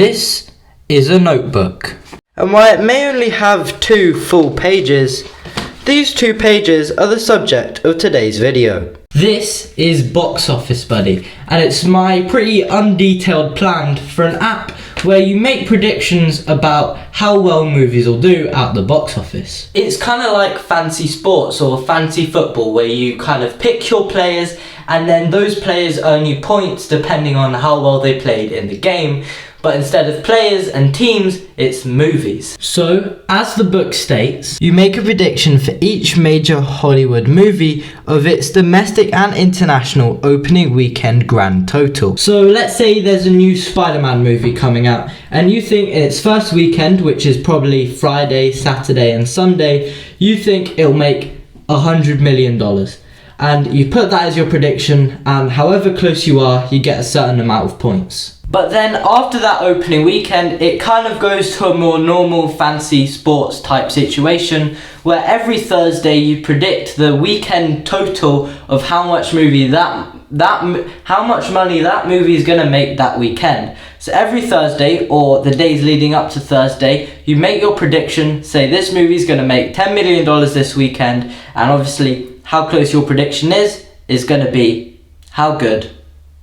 This is a notebook. And while it may only have 2 full pages, these 2 pages are the subject of today's video. This is Box Office Buddy, and it's my pretty undetailed plan for an app where you make predictions about how well movies will do at the box office. It's kind of like fancy sports or fancy football, where you kind of pick your players and then those players earn you points depending on how well they played in the game. But instead of players and teams, it's movies. So, as the book states, you make a prediction for each major Hollywood movie of its domestic and international opening weekend grand total. So let's say there's a new Spider-Man movie coming out, and you think in its first weekend, which is probably Friday, Saturday and Sunday, you think it'll make $100 million. And you put that as your prediction, and however close you are, you get a certain amount of points. But then after that opening weekend, it kind of goes to a more normal fancy sports type situation where every Thursday you predict the weekend total of how much money that movie is going to make that weekend. So every Thursday, or the days leading up to Thursday, you make your prediction, say this movie is going to make $10 million this weekend, and obviously how close your prediction is going to be how good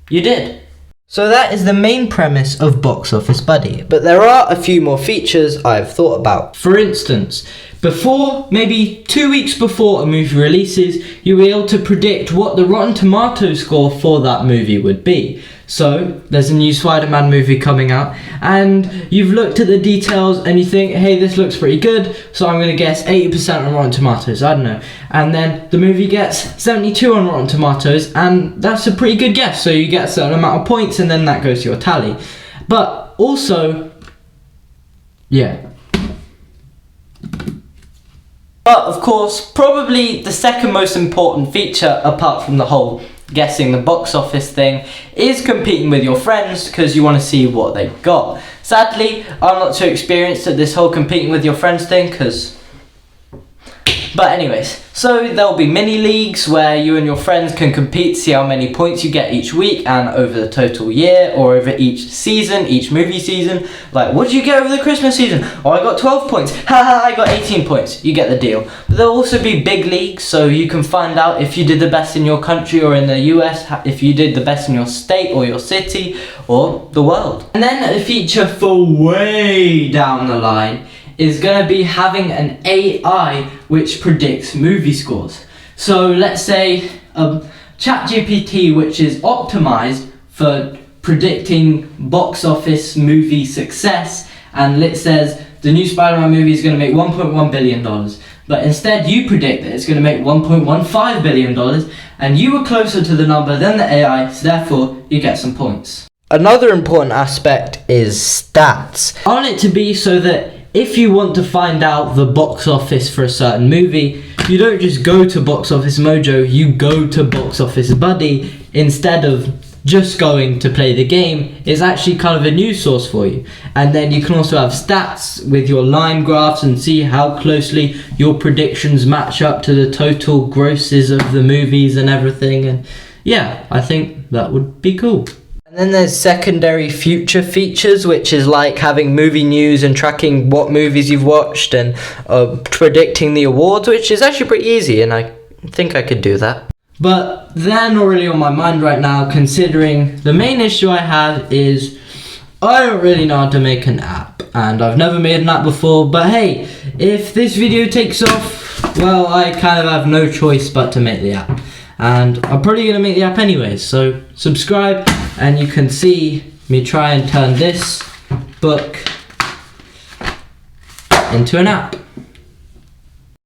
you did. So that is the main premise of Box Office Buddy, but there are a few more features I've thought about. For instance, maybe 2 weeks before a movie releases, you'll be able to predict what the Rotten Tomatoes score for that movie would be. So, there's a new Spider-Man movie coming out, and you've looked at the details and you think, hey, this looks pretty good, so I'm going to guess 80% on Rotten Tomatoes, I don't know. And then the movie gets 72 on Rotten Tomatoes, and that's a pretty good guess, so you get a certain amount of points, and then that goes to your tally. But also, yeah. But of course, probably the second most important feature, apart from the whole guessing the box office thing, is competing with your friends because you want to see what they've got. Sadly, I'm not too experienced at this whole competing with your friends thing, but anyways, so there'll be mini leagues where you and your friends can compete, see how many points you get each week and over the total year, or over each season, each movie season. Like, what did you get over the Christmas season? Oh, I got 12 points. Haha, I got 18 points. You get the deal. But there'll also be big leagues, so you can find out if you did the best in your country or in the US, if you did the best in your state or your city or the world. And then a feature for way down the line is going to be having an AI which predicts movie scores. So let's say ChatGPT, which is optimized for predicting box office movie success, and it says the new Spider-Man movie is going to make $1.1 billion. But instead you predict that it's going to make $1.15 billion, and you were closer to the number than the AI, so therefore you get some points. Another important aspect is stats. I want it to be so that if you want to find out the box office for a certain movie, you don't just go to Box Office Mojo, you go to Box Office Buddy instead of just going to play the game. It's actually kind of a news source for you. And then you can also have stats with your line graphs and see how closely your predictions match up to the total grosses of the movies and everything. And yeah, I think that would be cool. And then there's secondary future features, which is like having movie news and tracking what movies you've watched and predicting the awards, which is actually pretty easy, and I think I could do that. But they're not really on my mind right now, considering the main issue I have is I don't really know how to make an app, and I've never made an app before. But hey, if this video takes off, well, I kind of have no choice but to make the app. And I'm probably going to make the app anyways, so subscribe and you can see me try and turn this book into an app.